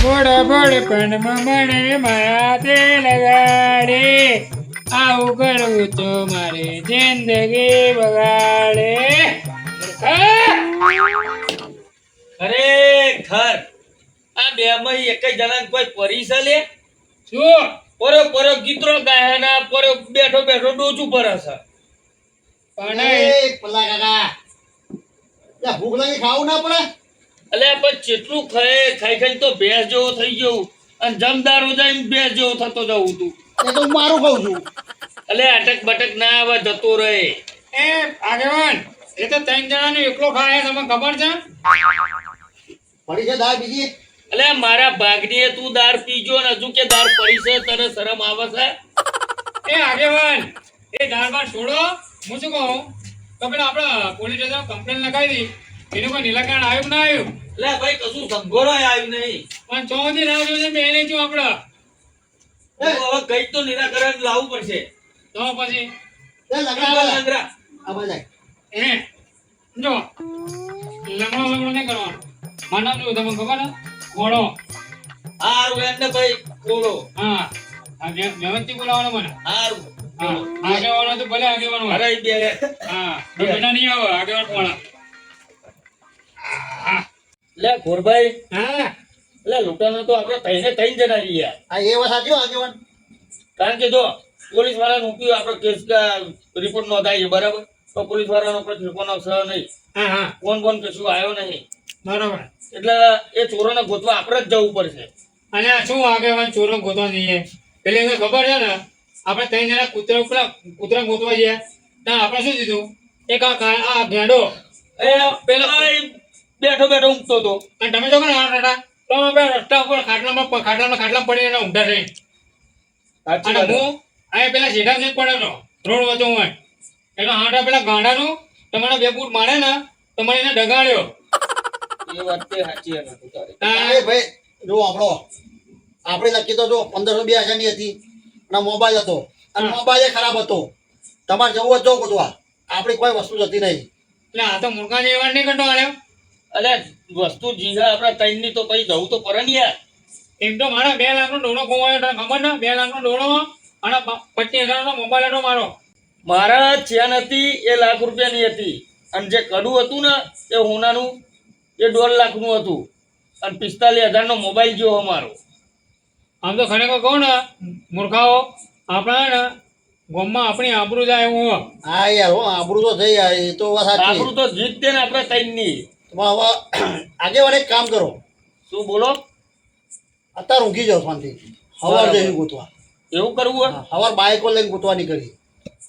બોડા baud પણ મને માયા તે લગાડે આવું કરવું તો મારી જિંદગી બગાડે ખરેખર આ બે માં એક જ જણા કોઈ પરીક્ષા લે શું પરો પરો ગીતરો ગાય ના પરો બેઠો બેઠો ડોચું પરસ પણ પેલા કાકા ત્યાં ભૂખ લાગી ખાવું ના પડે એટલે પણ જેટલું ખાઈ ખાઈ તો ભેંસ જેવો થઈ ગયો અને જમદારો જઈને ભેંસ જેવો થતો જવું તું એ તો હું મારું ખાઉં છું એટલે અટક બટક ના આવે જતો રહે એ આગેવાન એ તો 3 જણાને એકલો ખાય તમને ખબર છે પડી છે દાળ બીજી એટલે મારા ભાગની તું દાળ પીજો ને હજુ કે દાળ પડી છે તને શરમ આવે છે એ આગેવાન એ દાળમાં છોડો હું શું કહું તો પેલા આપણે પોલીસ સ્ટેશન કમ્પ્લેન લગાવી દી એનું કોઈ નિરાકરણ આવ્યું ના આવ્યું એટલે ભાઈ કશું સંઘોરો આવ્યું નહીં પણ 6 દી રાહ જોઈને બે નહીં છું આપણે હવે કઈ તો નિરાકરણ લાવવું પડશે તો પછી એ લગડા લંગરા. આ બાજુ એ જો લંગડો નહીં કરવાનો મારું નામ શું તમને ખબર ને ઘોડો હારું એમને ભાઈ બોલો હા આ વ્યવસ્થિત બોલાવવાનો મને હારું હા આગેવાનો તો ભલે આગેવાનો હોય. અરે બે હા બેટા નહીં આવો આગેવાન કોણા લે ઘોરભાઈ હા એટલે લૂંટાનો તો આપણે ત્રણ જણા રહ્યા આ એ વાત સાચી આગેવાન કારણ કે જો પોલીસ વાળાનો ઉપયોગ આપણે કેસ રિપોર્ટ નોંધાય છે બરાબર તો પોલીસ વાળાનો આપણે ઠેકોનો સહ નહીં હા હા કોણ કોણ કશું આવ્યો નહીં બરોબર એટલે એ ચોરોને ગોતવા આપણે જ જવું પડશે અને આ શું આગેવાન ચોરો ગોતવા જઈએ એટલે એને ખબર છે ને આપણે 3 જણા કૂતરા ગોતવા ગયા ત્યાં આપણે શું દીધું એક આ ઘેડો એ પેલો બેઠો બેઠો ઊંઘતો હતો અને તમે જો ને આ તો અમે રસ્તા ઉપર ખાટલામાં પડી એને ઊંઘા થઈ અને હું અહીં પેલા શેઠા છે પડેલો રોડ વચ્ચે હું એટલે હાટા પેલા ગાંડાનું તમારા 2 ફૂટ મારે ને તમારે એને ડગાડ્યો એ વાત તે સાચી નથી તારી એ ભાઈ જો આપણે લખી તો જો 1582 ની હતી અને મોબાઈલ હતો અને મોબાઈલ ખરાબ હતો તમારે જવું જ જો ગોતવા આપણી કોઈ વસ્તુ જતી નહીં એટલે આ તો મુર્ગા જેવા નહીં કંટો આવ્યો અલે વસ્તુ જીગા આપણા ત્રણ ની તો પછી જવું તો પડે ને યાર એમ તો મારા 2 લાખનો ડોળો ખોવાયો તને ખબર ને 2 લાખનો ડોળો અને 25,000 નો મોબાઈલ હતો મારો મારા ચેન હતી એ લાખ રૂપિયાની હતી અને જે કડું હતું ને એ હોનાનું એ 1.5 લાખનું હતું અને 45,000 નો મોબાઈલ જેવો મારો આમ તો ખરેખર કહું ને મૂર્ખાઓ આપણા ને ગામમાં આપણી આબરૂ જાય એવું હોય. હા યાર હો આબરૂ તો થઈ યાર એ તો વાત સાચી આપણું તો જીત દે ને આપણે ત્રણ ની હવે આગેવાન એક કામ કરો શું બોલો અત્યારે ઊંઘી જાઓ શાંતિ સવાર જઈને ગોતવા એવું કરવું હોય સવાર બાઈકો લઈને ગોતવા નીકળી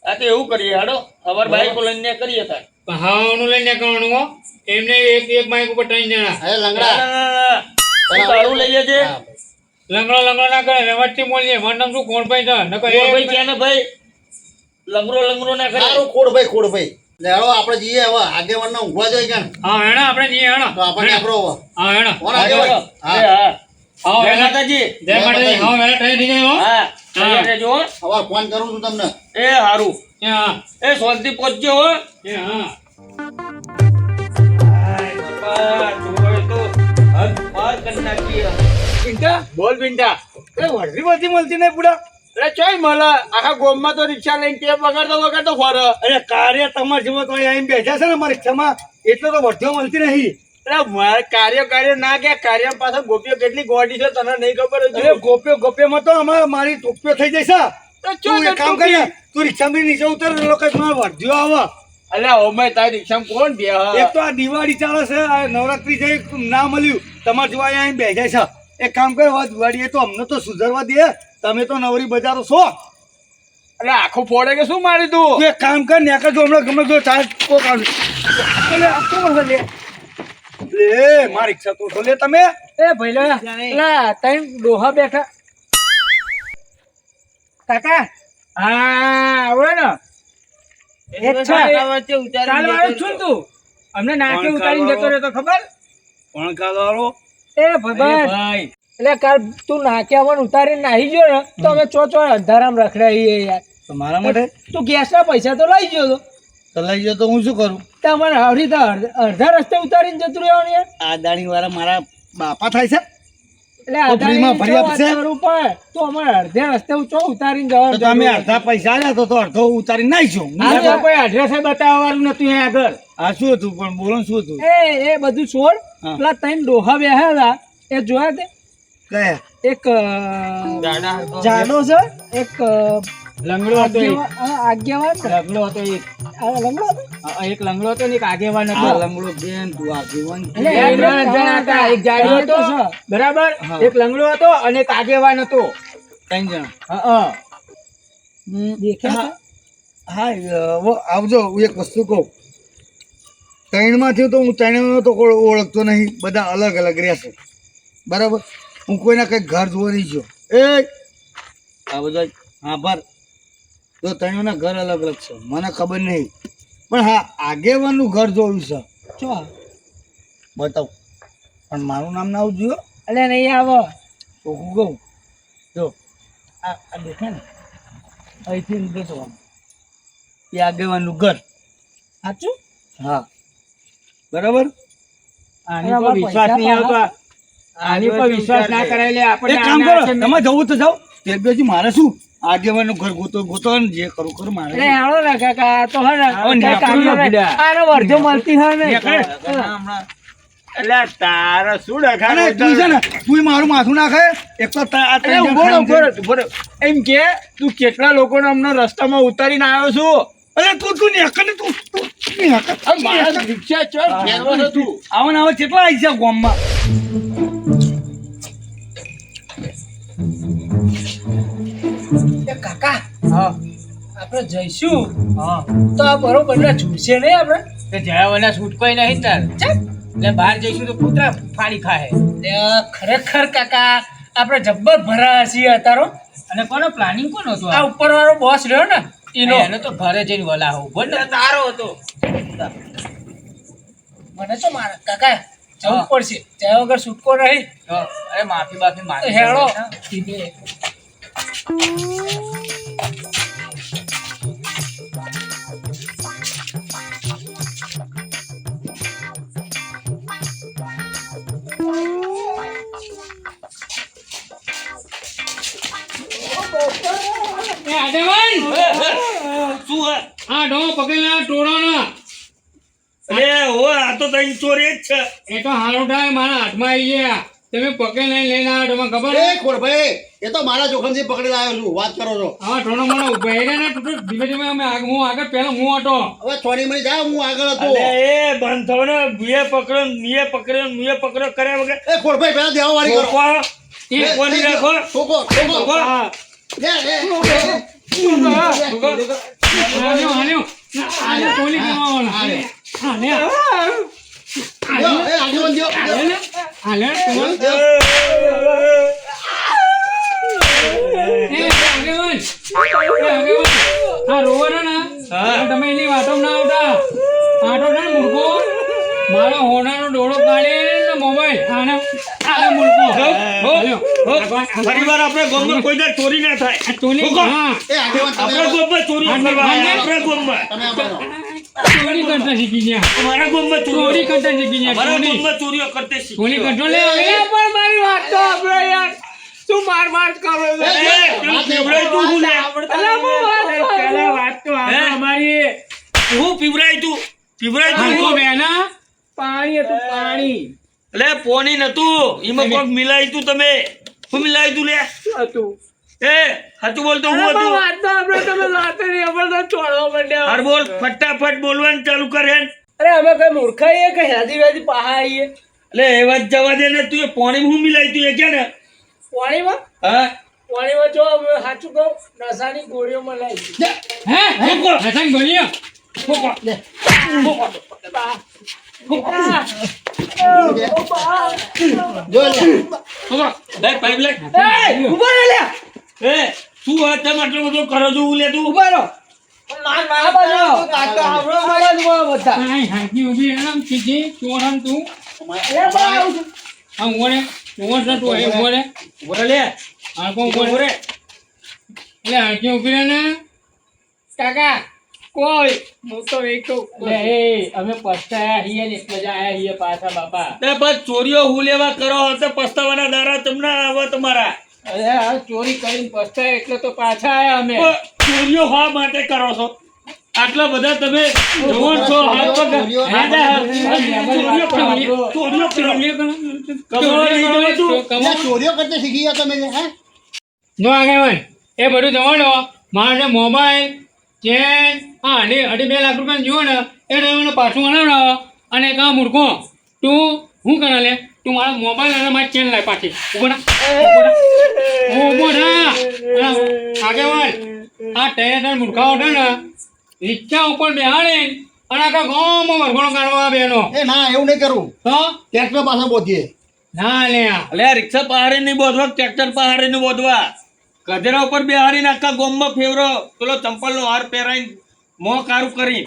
આ તો એવું કરીએ હાડો સવાર બાઈકો લઈને કરીએ તાર પણ હાવાનું લઈને કરવાનું હો એમને એક બાઈક ઉપર 3 જણા અરે લંગડા તારું લઈએ છે હા, લંગડો ના કરે વ્યવસ્થિત બોલીએ મારું નામ શું કોણ ભાઈ છે નકર એ ભાઈ ક્યાં ને ભાઈ લંગરો ના કરે સારું ખોડ ભાઈ લેડો આપણે જઈએ હવે આગેવાન ના ઊંઘવા જોઈએ ક્યાં હા હેણા આપણે જઈએ હેણા તો આપણને આપણો હવે હા હેણા કોણ આગેવાન હા આવો જય હેણા માતાજી જય માતાજી હા હેણા ટ્રેન થઈ જાય હો હા તૈયાર રહેજો હો. સવાર ફોન કરું છું તમને એ હારું એ હા એ શાંતિ પહોંચજો હો એ હા બાપા જોય તો હદ પાર કરી નાખી પિંટા બોલ બિંટા એ વરદી બધી મળતી નહીં પૂરા અરે ચોય મળે આખા ગોમમાં તો રિક્ષા લઈને ટેપ વગાડતો ફરે અરે કાર્ય તમારે જેવો તો અહીં આવીને બેઠા છે ને અમારી રિક્ષામાં એટલે તો વર્ધીઓ મળતી નહીં અરે મારે કાર્ય ના કે કાર્ય પાછળ ગોપીઓ કેટલી ગોડી છે તને નહીં ખબર અરે ગોપ્યોમાં તો અમારે મારી ટોપીઓ થઈ જશે તું એક કામ કરી તું રિક્ષામાં નીચે ઉતર લોકો મારા વર્ધીઓ આવે અલ્યા ઓમે તારી રિક્ષામાં કોણ બે એક તો આ દિવાળી ચાલે છે આ નવરાત્રી છે ના મળ્યું તમારે જોવા અહીં બેઠા છે એક કામ કરે વાત દિવાળી તો અમને તો સુધરવા દે તમે તો નવરી બજારો છો અરે આખો ફોડે કે શું મારી તું તું એક કામ કર ને જો હમણાં ગમે તો ચાર્જ કોક આવે લે આપતો મળશે લે લે મારી રિક્ષા તો લે તમે એ ભઈલા લા તઈ ડોહા બેઠા કાકા હા આવે ને એક છે ચાલ વાળો છું તું અમને નાકે ઉતારીને જતો રહ્યો તો ખબર કોણ કાળો એ ભાઈ એટલે કાલ તું નાક્યાવન ઉતારીને નાહી ગયો ને તો અમે ચો અંધારામ રખડાઈએ યાર તમારા માટે તું ગેસના પૈસા તો લઈ ગયો તો લઈ ગયો તો હું શું કરું તમારે આવડી તો અડધા રસ્તે ઉતારીને જતું રહેવાનું યાર આ દાણી વાળા મારા બાપા થાય છે એટલે તો ફ્રીમાં ભરી આપશે? કરવું પડે તો અમારે અડધે રસ્તે ઊંચો ઉતારીને જવાનું. તો તમે અડધા પૈસા આલ્યા તો અડધો ઉતારી નાખજો. આ તો કોઈ એડ્રેસ બતાવવાનું નતું એ આગળ. આ શું હતું પણ બોલો ને શું હતું? એ બધું છોડ. હા. પેલા ત્રણ ડોહા બેહ્યા હતા એ જોયા તે કયા? એક જાડો છે, એક લંગડો હતો એક. આગેવાન લંગડો હતો એક. લંગડો હતો. એક લંગડો હતો ને એક આગેવાન આ હતો. લંગડો બેન તું આગેવાન એટલે બે ત્રણ જણા હતા. એક જાડો હતો, બરાબર, હા. એક લંગડો હતો અને એક આગેવાન હતો. 3 જણા. હા. દેખ્યા હા હવે આવજો હું એક વસ્તુ કહું. 3 માંથી તો હું 3 તો કોઈ ઓળખતો નહીં, બધા અલગ અલગ રહેશે બરાબર. હું કોઈના કંઈક ઘર જોવા નહીં ગયો. આ બધા હા પર તો 3 ના ઘર અલગ અલગ છે, મને ખબર નહીં, પણ હા આગેવાનનું ઘર જોયું છે. છો બતાવ, પણ મારું નામ ના આવવું જોઈએ. એટલે નહીં આવો. તો હું કહું જો આ દેખે ને અહીંથી નીકળે તો આમ. એ આગેવાનનું ઘર. સાચું. હા બરાબર. આની પર વિશ્વાસ નહીં આવતો. આની પર વિશ્વાસ ના કરાય લે આપણને. એક કામ કરો, તમે જવું તો જાઓ. તેલ બેજી મારે શું આગેવાનનું ઘર ગોતો ને જે કરું કરું મારે. એટલે હાલો ને કાકા આ તો હે ને હવે કઈ કામ નેકળું કરે. પીડા. આને વર્જો મળતી હોય ને. નેકળે. એટલે તારા શું અને તું છે ને તું મારું માથું નાખે એક તો આ ત્રણ જણ ઉભો રહો, ખાઈને ઉભો રહો, ઉભો રહો. એમ કે તું કેટલા લોકોને અમને રસ્તામાં ઉતારીને આવ્યો છું? અરે તું નેકળ ને તું નેકળ. મારા રિક્ષા ચો ફેરવો છો તું. આવો ને આવો કેટલા આવી છે ગામમાં. એ કાકા હા. આપણે જઈશું હા. તો આ બરોબર ના છૂટશે નહીં આપણે. તો જયા વના છૂટકોય નહીં તાર. એટલે બહાર જઈશું તો કૂતરા ફાડી ખાહે. ખરેખર કાકા આપણે જબ્બર ભરા છીએ અતારો. અને કોનો પ્લાનિંગ કોનો હતો આ ઉપર વાળો બોસ રહ્યો ને એનો. એનો તો ઘરે જઈને વલા ઉભો ને તારો હતો. મને તો મારા કાકા જવું હા. પડશે ત્યાં વગર છૂટકો નહીં. તો અરે માફી બાફી તો માંગી હેળો લે. એ આગેવાન! શું હે? આ ઢો પકડેલા ટોળાના. અરે હો આ તો તઈ ચોરી જ છે. એ તો હારો થાય મારા હાથમાં આવી ગયા. તમે પકડી લઈને આવ્યા, તમને ખબર એ ખોડભાઈ એ તો મારા જોખમથી પકડી આવ્યો છું, વાત કરો છો. આવા ટોળો મને ઉભા રહ્યા ને ટૂટું ધીમે ધીમે અમે હું આગળ પહેલા હું હતો. હવે થોડી મિનિટ જાય હું આગળ હતો. અલે એ બંધ થયો ને મીએ પકડ્યો કર્યા વગર એ ખોડભાઈ પહેલા દેવા વાળી કરો. કોકો એ કોની રાખો ઠોકો, ઠોકો. હા. લે, લે. હાલ્યો ટોલી કમાવાનો. હાલે. હાલ્યો. લ્યો, એ આગેવાન દ્યો, દ્યો. હાલ્યો ટોલ. દ્યો. એ આગેવાન. આ રોવાનો ને હા. તમે એની વાતો ના આવતા. આટો ને મૂર્ખો મારો હોનાનો ડોળો કાઢીને મોબાઈલ આને મૂર્ખો. હાલ્યો. ફરીવાર આપણે ગામમાં કોઈ દર ચોરી ના થાય. આ ટોલી હા એ આગેવાન આપણા તમે ગામમાં ચોરી કરવા આવ્યા. આપણા ગામમાં તમે આમ કરો. ચોરી કરતા શીખી ગયા. અમારા ગામમાં ચોરી ચોરી કરતા શીખી ગયા. અમારા ચોરી ગામમાં ચોરીઓ કરતે ચોરી શીખ્યો. કરતો લે હવે. પણ મારી વાત તો આપણે યાર શું માર કરો છો? એ, પેલું પીવડાય તું હું લે? અલા, હું વાત કરું. પહેલા વાત તો હે? અમારી હું પીવડાય તું આંખો હું? બેના પાણી હતું પાણી. અલે પોની નતું એમાં કોક મિલાય તું તમે શું મિલાય તું લે શું હતું? એ હાચું બોલતો હું અરે, પણ હતું વાત તો આપણે તમે લાતે નહીં આપણે તો છોડવા માંડ્યા. હાર બોલ ફટાફટ બોલવાનું ચાલુ કરે અરે અમે કઈ મૂર્ખાઈએ કે હેદી વેદી પાહા આવીએ એટલે એ વાત જવા દે ને તું એ પોણી હું મિલાય તું એ કે ને પાણીમાં હા પાણીમાં જો અમે સાચું કહું નશાની ગોળીઓમાં લાવી હે હસન બોલ્યો જો લે. લે પાઇપ લે ઉભો રહે લે એ શું વાત તમે આટલો બધો કરો છો લે તું ઉભો રહો માર બાજુ કાકા આપણો બાજુમાં બધા આય હાકી ઉભી આમ કીધી ચોરમ તું એ બાજુ આ ઓરે ઓર તું એ ઓરે બોલે લે આ કો ઓરે એટલે હાકી ઉભી રહે ને કાકા કોઈ હું તો એક તો અમે પસ્તાયા છીએ ને એટલે જ આયા છીએ પાછા બાપા. તે બસ ચોરીઓ હું લેવા કરો હશે પસ્તાવાના દારા તમને આવે તમારા. અરે આ ચોરી કરીને પસ્તાયા એટલે તો પાછા આયા અમે. ચોરીઓ શા માટે કરો છો? આટલા બધા તમે જવાન છો, હાથ પગ ચોરીઓ- ચોરીઓ કરો. એટલે ચોરીઓ કરતા શીખી ગયા તમે હે? જો આગેવાન એ બધું જવાનો મારે મોબાઈલ ચેન હા અઢી 2 લાખ રૂપિયા જુઓ ને એ ડ્રાઈવરને પાછું બનાવડાવો અને એક આ મૂર્ખો તું શું કરે લે તું મારા મોબાઈલ અને મારી ચેન લાય પાછી ઉભો ના આગેવાન આ ટેરેટર મૂર્ખાઓ છે ને રિક્ષા ઉપર બેહાડે અને આખા ગામમાં વરઘોડો કાઢવા બેનો એ ના એવું નહીં કરવું, તો ટ્રેક્ટર પાસે પહોંચીએ. ના લે અલે આ રિક્ષા પહાડી નહીં બોધવા, ટ્રેક્ટર પહાડી નહીં બોધવા. ગધેડા ઉપર બેહાડીને આખા ગોમમાં ફેવરો પેલો ચંપલનો હાર પહેરાઈને મોં કારું કરી.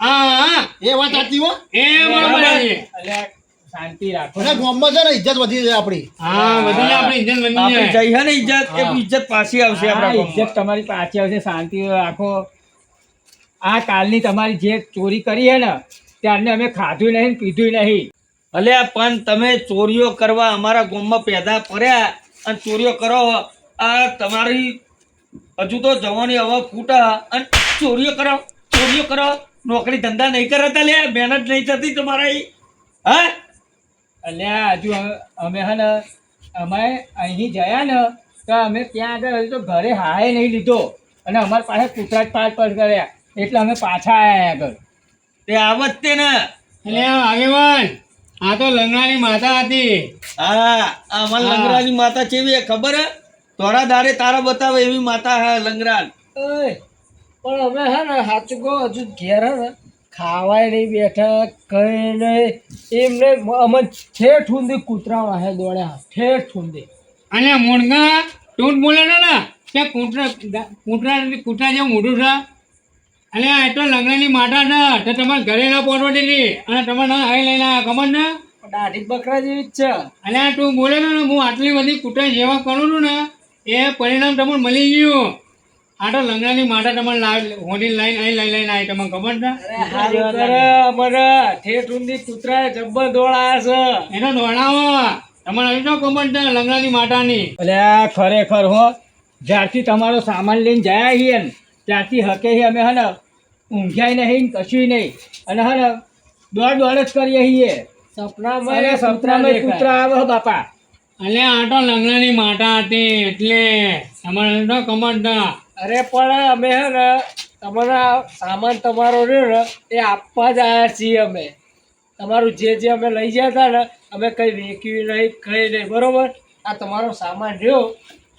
હા એ વાત સાચી હો. એ બરાબર છે. અલ્યા શાંતિ રાખો. અને ગામમાં છે ને ઇજ્જત વધી જાય આપણી. હા બધી આપણી ઇજ્જત બની આપણી જાય જઈ હે ને ઇજ્જત એ ઇજ્જત પાછી આવશે આપણા આ ગામમાં. ઇજ્જત તમારી પાછી આવશે. શાંતિ રાખો. આ કાલની તમારી જે ચોરી કરી હે ને ત્યારને અમે ખાધું નહીં ને પીધું નહીં. અલ્યા પણ તમે ચોરીઓ કરવા અમારા ગામમાં પેદા પડ્યા અને ચોરીઓ કરો આ તમારી હજુ તો જવાની હવા ફૂટા અને ચોરીઓ કરો નોકરી ધંધા નહીં કરતા લે મહેનત નહીં થતી તમારી હા અલ્યા હજુ અમે હે ને અમે અહીં જયા ને તો અમે ત્યાં આગળ હજુ તો ઘરે હાય નહીં લીધો અને અમારી પાસે કૂતરા જ પાડ કર્યા એટલે અમે પાછા આવ્યા આગળ. તે આવત તે ને એટલે આગેવાન આ તો લંગડાની માતા હતી હા અમારા લંગરાની માતા કેવી હે ખબર હે થોડા દાડે તારા બતાવે એવી માતા હે લંગરાન. ઓય, પણ અમે હે ને સાચું કહો હજુ ઘેર હે ને ખાવાય નહીં બેઠા કઈ નહીં એમને અમે ઠેઠ સુધી કૂતરા વાહે દોડ્યા ઠેઠ સુધી. અને મૂળગા તું બોલે ને કે કૂતરા જેવું મોઢું છે અને આ એટલો લંગડાની માતા છે તો તમારે ઘરે ના પહોંચવા દીધી અને તમે ના હાઈ લઈને આવ્યા ખબર ને દાઢી બકરા જેવી જ છે. અને તું બોલે ને હું આટલી બધી કૂતરા જેવા કરું છું ને એ પરિણામ તમને મળી ગયું. આ તો લંગડાની માતા તમારે હોડી લઈને આવી તમને ખબર છે હારું કરે અમારે ઠેઠ સુધી કૂતરા જબ્બર દોડાયા છે. એનો દોડાવો તમારે હજુ તો ખબર છે લંગડાની માતાની. અલ્યા ખરેખર હો જ્યારથી તમારો સામાન લઈને ગયા છીએ ને ત્યારથી હકે અમે હે ને ઊંઘ્યાય નહીં ને કશું નહીં અને હે ને દોડ જ કરીએ છીએ. સપનામાં કૂતરા આવે હો બાપા. અને આ તો લંગડાની માતા હતી એટલે તમારે હજુ તો ખબર છે. અરે પણ અમે હે ને તમારા સામાન તમારો રહ્યો ને એ આપવા જ આવ્યા છીએ અમે. તમારું જે અમે લઈ ગયા હતા ને અમે કંઈ વેચ્યું નહીં કંઈ નહીં બરોબર. આ તમારો સામાન રહ્યો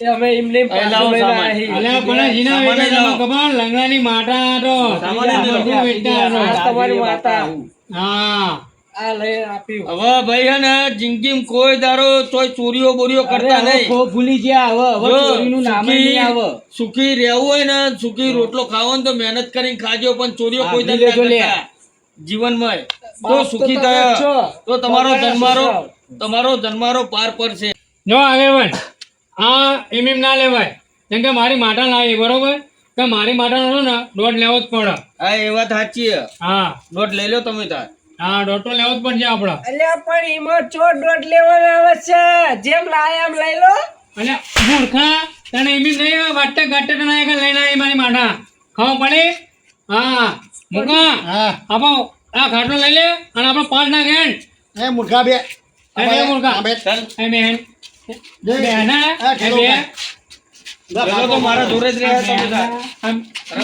એ અમે એમને લાવો સામાન. અલ્યા પેલા જીના સામાન વેચે લાવો. તમને ખબર લંગડાની માતા હતો સામાન જ લાવો. બધું વેચતા હતો. આ તમારી માતા હા આ લઈ આપ્યું. હવે ભાઈ હે ને જિંદગીમાં કોઈ દારો તોય ચોરીઓ બોરીઓ કરતા અરે હવે નહીં. ખૂબ ભૂલી ગયા હવે જો, ચોરીનું નામ જ નહીં આવે. સુખી રહેવું હોય ને સુખી રોટલો ખાવો ને તો મહેનત કરીને ખાજો પણ ચોરીઓ હા, કોઈ ભૂલી દાડો લેજો ના લે. કરતા. જીવનમાં તો બાપ તો સુખી તમે થયા છો. તો તમારો તમારા જન્મારો છો. જન્મારો પાર પડશે. જો આગેવાન આ એમ ના લેવાય કેમ કે મારી માતા લાવી બરોબર કે મારી માતાનો ને દોઢ લેવો જ પડે. હા એ વાત સાચી છે. હા નોટ લઈ લો તમે તાર. હા દોઢ તો લેવો જ પડશે આપડે. અલ્યા પણ એમાં ચો દોઢ લેવાનો આવે છે જેમ લાયા એમ લઈ લો. અને મૂર્ખા તને એમ નહીં વાટે ગાટે તને આગળ લઈને આવી મારી માતા ખબર પડી. હા મૂકા હા આપો આ ખાટલો લઈ લે અને આપણે 5 ના ગેન એ મૂર્ખા બે એ મૂર્ખા આ બે. એ બેન જય. બેન હા, એ ઠેલો બે બે. પેલો તો મારા જોડે જ રહ્યા તમે તાર.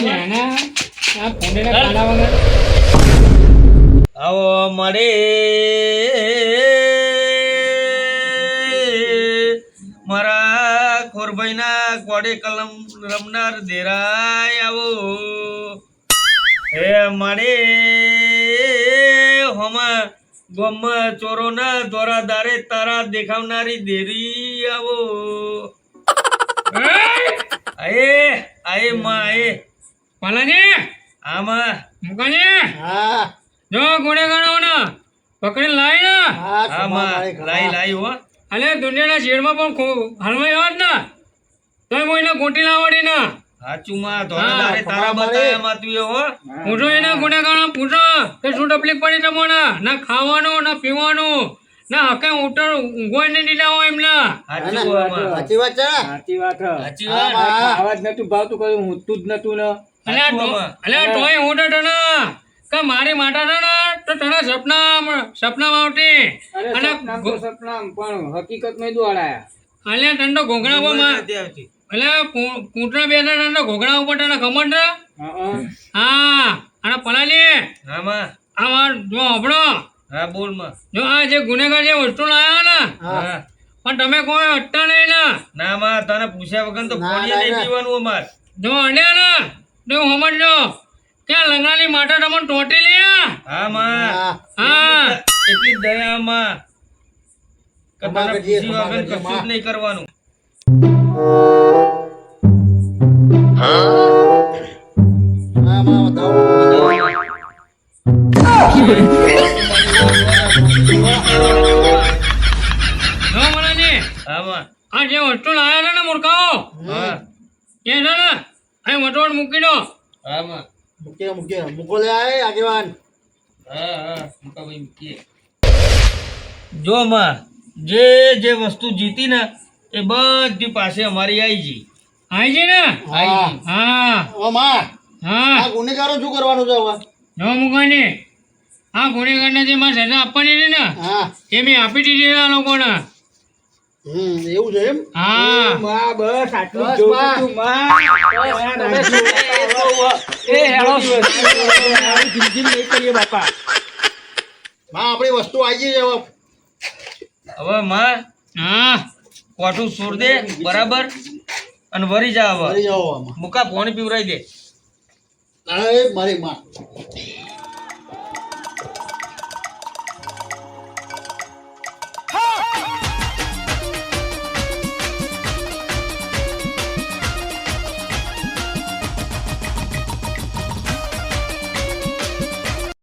બેન આ ફોંડેના કાઢા વગર આવો મળે મારા ખોરભાઈના કોડે કલમ રમનાર દેરાય આવો હે મળે હોમા ગોમમાં ચોરોના દોરા દારે તારા દેખાવનારી દેરી આવો આએ માં આએ પાલાજી આમાં મુકાજી હા જો ગોળે ગાણો પકડી લાવી ને હા હા માં લાઈ લાઈ હો અલે દુનિયાના શેરમાં પણ હાલમાં આવ્યો જ ને તોય હું એને ગોટી લાવડી ને સાચું માં ધોળાદારે તારા બતાયામાં તું એ હો પૂછો એના ગુનેગારો પૂછો કે શું તકલીફ પડી તમને ના ખાવાનું ના પીવાનું ના હકે ઊંઘવા નહીં દીધા હોય એમને સાચું હો માં. સાચી વાત છે સાચી વાત હ. સાચી હા, વાત હા. આવાજ નતું ભાવતું કયું ઊંઘતું જ નતું ને અલ્યા સાચું તો- આમાં. અલ્યા તોય હું તો તને કે મારી માતા છે ને તો તને સપનામાં આવતી અને સપના પણ હકીકત માં દોડાયા. અલ્યા તને તો ઘોઘણા નથી આવતી. અલ્યા કૂતરા બેઠા તને તો ઘોઘણા ઉપર તને ખબર છે હા અને પલાલી હા માં. આ વાત જો હંભળો હા બોલ માં. જો આ જે ગુનેગાર જે વસ્તુ લાયા ને હા પણ તમે કોઈ અટતા નહીં ને ના માં તને પૂછ્યા વગર તો ના, પાણી ના, નહીં ના. પીવાનું અમાર. જો અડ્યા ને તો સમજજો કે લંગડાની માતા તમને ટોટી લે હા માં. હા. હા એટલી જ દયા માં કે ખમા તને કરજે, પૂછ્યા ખમા વગર કરજે, કશું જ માં. નહીં કરવાનું. હા, માં, બતાવો. જો મલાજી હા માં. આ જે વસ્તુ લાયા છે ને મૂર્ખાઓ હા એ છે ને અહીં વટવટ મૂકી દો હા માં. મૂકો લે આય આગેવાન. હા હા મૂકા ભાઈ મૂકીએ. જો માં જે જે વસ્તુ જીતી ને એ બધી પાસે અમારી આવી ગઈ. આવી છે ને હા. હા હવે માં, હા આ ગુનેગારો શું કરવાનું છે હવે? જો મુકાની આ ગુનેગારને જે મારે સજા આપવાની હતી ને હા. એ મેં આપી દીધી આ લોકોને એવું છે એમ? હા માં બસ આટલું બસ, જ જોવું માં. તું, માં. તમે શું એ હેળો જિંદગી નહીં કરીએ બાપા. માં, આપણી વસ્તુ આવી ગઈ છે હવે. હવે માં હા કોઠું છોડ દે બરાબર અને વરી જા હવે મરી જાઓ આમાં. મુકા પાણી પીવરાઈ દે. અરે મારી માં.